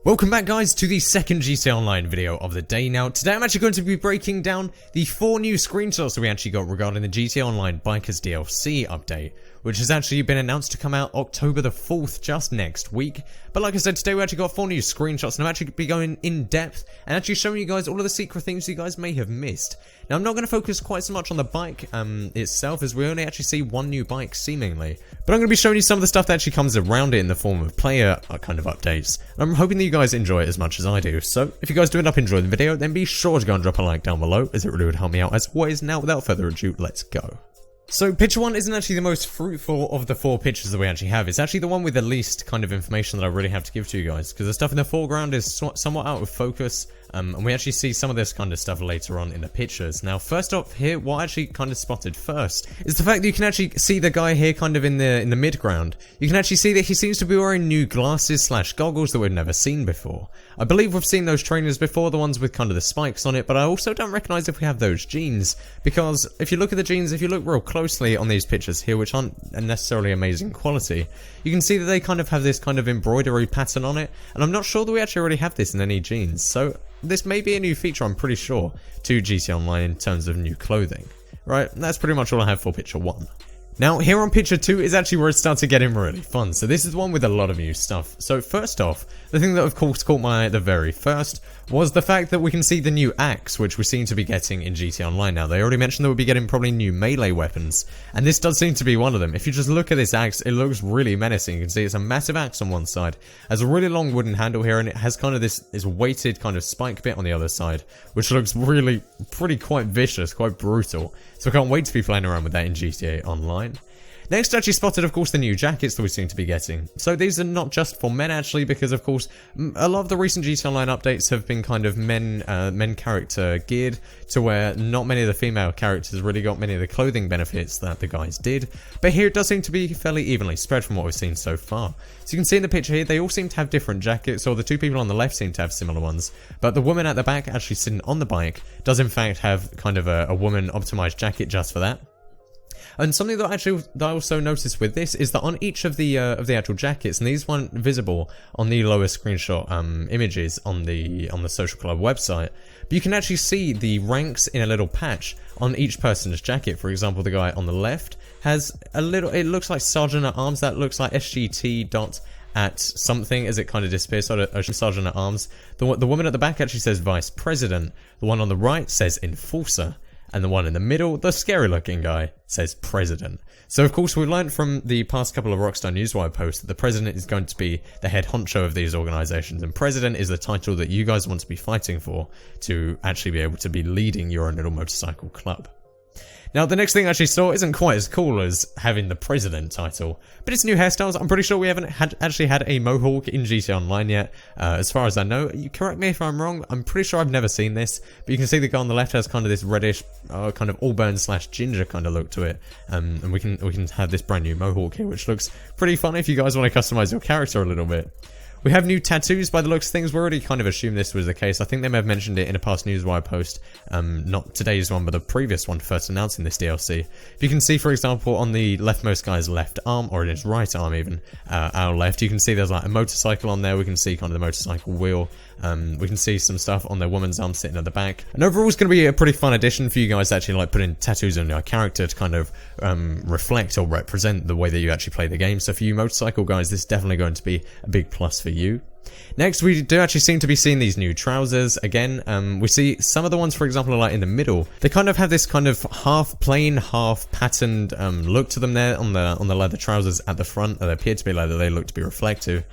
Welcome back guys to the second GTA Online video of the day. Now today I'm actually going to be breaking down the 4 new screenshots that we actually got regarding the GTA Online BIKERS DLC update, which has actually been announced to come out October the 4th, just next week. But like I said, today we actually got 4 new screenshots and I'm actually be going in depth and actually showing you guys all of the secret things you guys may have missed. Now I'm not going to focus quite so much on the bike itself, as we only actually see 1 new bike seemingly, but I'm going to be showing you some of the stuff that actually comes around it in the form of player kind of updates. And I'm hoping that you guys enjoy it as much as I do, so if you guys do end up enjoying the video, then be sure to go and drop a like down below, as it really would help me out as always. Now without further ado, let's go. So picture 1 isn't actually the most fruitful of the 4 pictures that we actually have. It's actually the one with the least kind of information that I really have to give to you guys, because the stuff in the foreground is somewhat out of focus, and we actually see some of this kind of stuff later on in the pictures. Now first off here, what I actually kind of spotted first is the fact that you can actually see the guy here kind of in the mid-ground. You can actually see that he seems to be wearing new glasses slash goggles that we've never seen before. I believe we've seen those trainers before, the ones with kind of the spikes on it, but I also don't recognise if we have those jeans, because if you look at the jeans, if you look real closely on these pictures here, which aren't necessarily amazing quality, you can see that they kind of have this kind of embroidery pattern on it, and I'm not sure that we actually already have this in any jeans, so this may be a new feature, I'm pretty sure, to GTA Online in terms of new clothing. Right, that's pretty much all I have for picture 1. Now, here on picture 2 is actually where it starts to getting really fun. So this is the one with a lot of new stuff. So first off, the thing that of course caught my eye at the very first was the fact that we can see the new axe, which we seem to be getting in GTA Online now. They already mentioned that we'll be getting probably new melee weapons, and this does seem to be one of them. If you just look at this axe, it looks really menacing. You can see it's a massive axe on one side, has a really long wooden handle here, and it has kind of this weighted kind of spike bit on the other side, which looks really quite vicious, quite brutal. So I can't wait to be playing around with that in GTA Online. Next, I actually spotted, of course, the new jackets that we seem to be getting. So these are not just for men, actually, because, of course, a lot of the recent GTA Online updates have been kind of men character geared, to where not many of the female characters really got many of the clothing benefits that the guys did. But here it does seem to be fairly evenly spread from what we've seen so far. So you can see in the picture here, they all seem to have different jackets, or the 2 people on the left seem to have similar ones. But the woman at the back, actually sitting on the bike, does in fact have kind of a woman optimized jacket just for that. And something that I also noticed with this is that on each of the actual jackets, and these weren't visible on the lower screenshot images on the Social Club website, but you can actually see the ranks in a little patch on each person's jacket. For example, the guy on the left has a little, it looks like Sergeant at Arms, that looks like SGT dot at something as it kind of disappears, so Sergeant at Arms. The woman at the back actually says Vice President, the one on the right says Enforcer, and the one in the middle, the scary looking guy, says President. So of course we learned from the past couple of Rockstar Newswire posts that the President is going to be the head honcho of these organizations, and President is the title that you guys want to be fighting for to actually be able to be leading your own little motorcycle club. Now, the next thing I actually saw isn't quite as cool as having the President title, but it's new hairstyles. I'm pretty sure we haven't actually had a mohawk in GTA Online yet, as far as I know. You correct me if I'm wrong, I'm pretty sure I've never seen this, but you can see the guy on the left has kind of this reddish, kind of auburn slash ginger kind of look to it, and we can have this brand new mohawk here, which looks pretty fun if you guys want to customize your character a little bit. We have new tattoos by the looks of things. We already kind of assumed this was the case. I think they may have mentioned it in a past Newswire post, not today's one, but the previous one first announcing this DLC. If you can see, for example, on the leftmost guy's left arm, or in his right arm even, our left, you can see there's like a motorcycle on there. We can see kind of the motorcycle wheel. We can see some stuff on their woman's arm sitting at the back. And overall, it's going to be a pretty fun addition for you guys to actually like put in tattoos on your character to kind of reflect or represent the way that you actually play the game. So for you motorcycle guys, this is definitely going to be a big plus for you. Next, we do actually seem to be seeing these new trousers again. We see some of the ones, for example, like in the middle. They kind of have this kind of half plain, half patterned look to them there on the leather trousers at the front. They appear to be leather. They look to be reflective.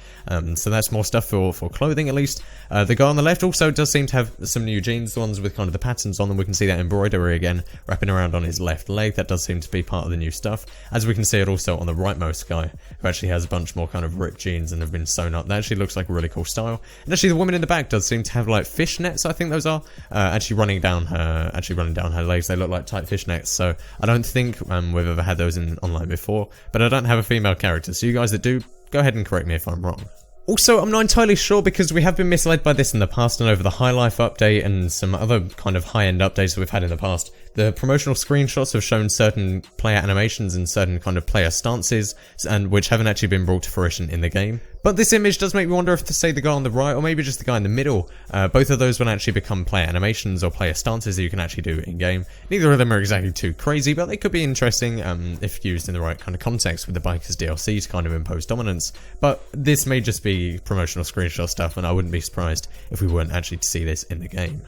So that's more stuff for clothing at least. The guy on the left also does seem to have some new jeans, the ones with kind of the patterns on them. We can see that embroidery again wrapping around on his left leg. That does seem to be part of the new stuff. As we can see it also on the rightmost guy, who actually has a bunch more kind of ripped jeans and have been sewn up. That actually looks like a really cool style. And actually the woman in the back does seem to have like fishnets, I think those are, actually running down her legs. They look like tight fishnets, so I don't think we've ever had those in online before, but I don't have a female character, so you guys that do, go ahead and correct me if I'm wrong. Also, I'm not entirely sure because we have been misled by this in the past and over the High Life update and some other kind of high-end updates that we've had in the past. The promotional screenshots have shown certain player animations and certain kind of player stances, and which haven't actually been brought to fruition in the game. But this image does make me wonder if to say the guy on the right or maybe just the guy in the middle, both of those will actually become player animations or player stances that you can actually do in game. Neither of them are exactly too crazy, but they could be interesting if used in the right kind of context with the Bikers DLC to kind of impose dominance. But this may just be promotional screenshot stuff, and I wouldn't be surprised if we weren't actually to see this in the game.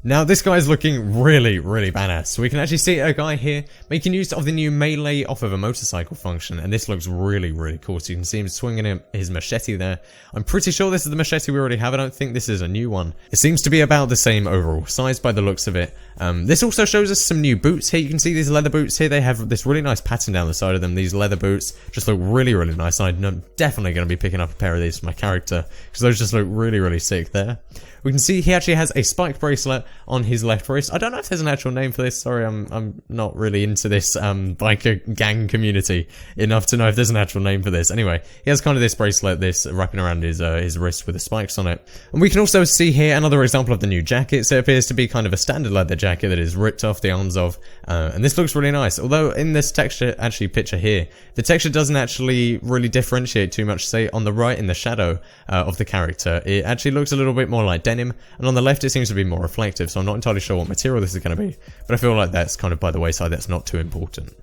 Now this guy is looking really badass. So we can actually see a guy here making use of the new melee off of a motorcycle function, and this looks really cool. So you can see him swinging his machete there. I'm pretty sure this is the machete we already have. I don't think this is a new one. It seems to be about the same overall size by the looks of it. This also shows us some new boots here. You can see these leather boots here. They have this really nice pattern down the side of them. These leather boots just look really nice. I'm definitely going to be picking up a pair of these for my character because those just look really sick there. We can see he actually has a spike bracelet on his left wrist. I don't know if there's an actual name for this. Sorry, I'm not really into this biker gang community enough to know if there's an actual name for this. Anyway, he has kind of this bracelet, this wrapping around his wrist with the spikes on it. And we can also see here another example of the new jacket. So it appears to be kind of a standard leather jacket that is ripped off the arms of. And this looks really nice. Although in this texture picture here, the texture doesn't actually really differentiate too much. Say on the right in the shadow of the character, it actually looks a little bit more like denim, and on the left it seems to be more reflective, so I'm not entirely sure what material this is going to be, but I feel like that's kind of by the wayside. That's not too important.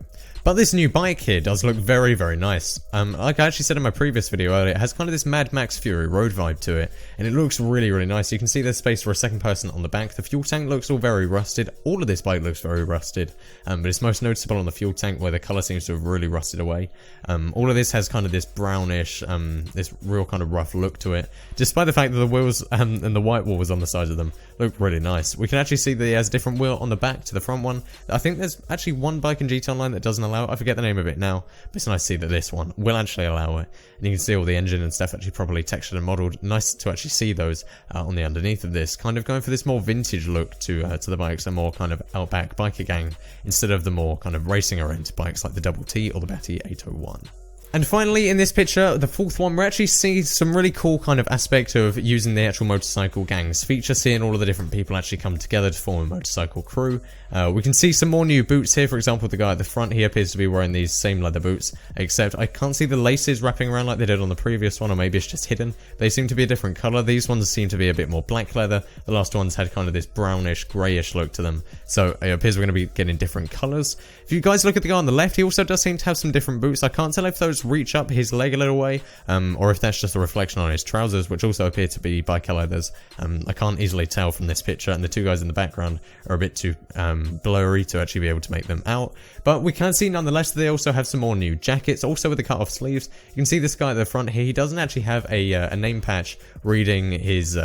But this new bike here does look very nice. Like I actually said in my previous video earlier, it has kind of this Mad Max Fury Road vibe to it, and it looks really nice. You can see there's space for a second person on the back. The fuel tank looks all very rusted. All of this bike looks very rusted, but it's most noticeable on the fuel tank where the colour seems to have really rusted away. All of this has kind of this brownish, this real kind of rough look to it, despite the fact that the wheels and the white wheels on the sides of them look really nice. We can actually see that he has a different wheel on the back to the front one. I think there's actually one bike in GT Online that doesn't allow it. I forget the name of it now, but it's nice to see that this one will actually allow it. And you can see all the engine and stuff actually properly textured and modelled. Nice to actually see those on the underneath of this, kind of going for this more vintage look to the bikes, a more kind of outback biker gang, instead of the more kind of racing oriented bikes like the Double T or the Batty 801. And finally, in this picture, the fourth one, we actually see some really cool kind of aspect of using the actual motorcycle gangs feature, seeing all of the different people actually come together to form a motorcycle crew. We can see some more new boots here. For example, the guy at the front, he appears to be wearing these same leather boots, except I can't see the laces wrapping around like they did on the previous one, or maybe it's just hidden. They seem to be a different colour. These ones seem to be a bit more black leather. The last ones had kind of this brownish, greyish look to them. So it appears we're going to be getting different colours. If you guys look at the guy on the left, he also does seem to have some different boots. I can't tell if those reach up his leg a little way, or if that's just a reflection on his trousers, which also appear to be biker leathers. I can't easily tell from this picture, and the two guys in the background are a bit too blurry to actually be able to make them out. But we can see nonetheless that they also have some more new jackets, also with the cut-off sleeves. You can see this guy at the front here, he doesn't actually have a name patch reading his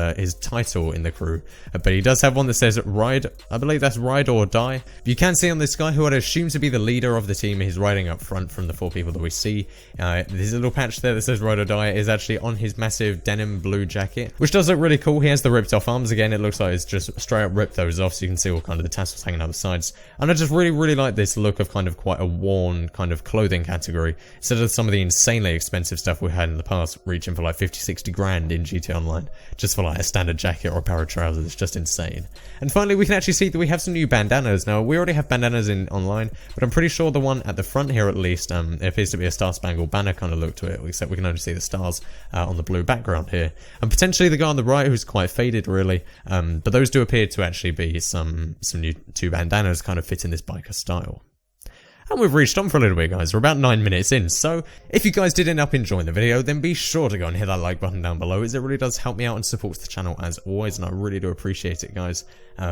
title in the crew, but he does have one that says Ride. I believe that's Ride or Die. You can see on this guy, who I'd assume to be the leader of the team, he's riding up front from the four people that we see. There's a little patch there that says Ride or Die is actually on his massive denim blue jacket, which does look really cool. He has the ripped off arms again. It looks like it's just straight up ripped those off, so you can see all kind of the tassels hanging out the sides. And I just really like this look of kind of quite a worn kind of clothing category, instead of some of the insanely expensive stuff we had in the past, reaching for like 50-60 grand in GT Online, just for like a standard jacket or a pair of trousers. It's just insane. And finally, we can actually see that we have some new bandanas. Now, we already have bandanas in online, but I'm pretty sure the one at the front here, at least, it appears to be a Star Spangled Banner kind of look to it, except we can only see the stars on the blue background here. And potentially the guy on the right, who's quite faded, really, but those do appear to actually be some new two bandanas kind of fit in this biker style. And we've reached on for a little bit, guys. We're about 9 minutes in, so if you guys did end up enjoying the video, then be sure to go and hit that like button down below, as it really does help me out and supports the channel as always, and I really do appreciate it, guys.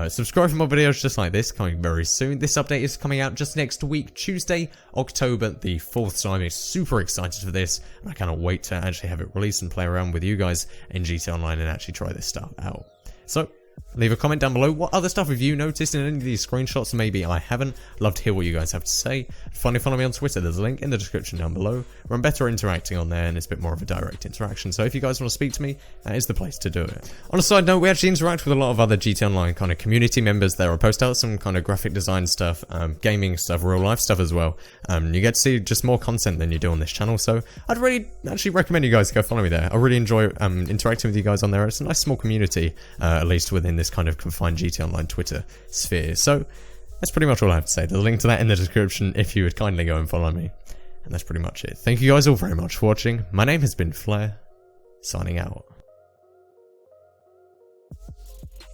Subscribe for more videos just like this coming very soon. This update is coming out just next week, Tuesday, October the 4th, so I'm super excited for this, and I cannot wait to actually have it released and play around with you guys in GT Online and actually try this stuff out. So, leave a comment down below. What other stuff have you noticed in any of these screenshots? Maybe I haven't. I'd love to hear what you guys have to say. Finally, follow me on Twitter. There's a link in the description down below, where I'm better interacting on there, and it's a bit more of a direct interaction. So if you guys want to speak to me, that is the place to do it. On a side note, we actually interact with a lot of other GT Online kind of community members there. I post out some kind of graphic design stuff, gaming stuff, real life stuff as well. You get to see just more content than you do on this channel, so I'd really actually recommend you guys go follow me there. I really enjoy interacting with you guys on there. It's a nice small community, at least within this kind of confined GT Online Twitter sphere. So that's pretty much all I have to say. There's a link to that in the description if you would kindly go and follow me. And that's pretty much it. Thank you guys all very much for watching. My name has been Flair, signing out.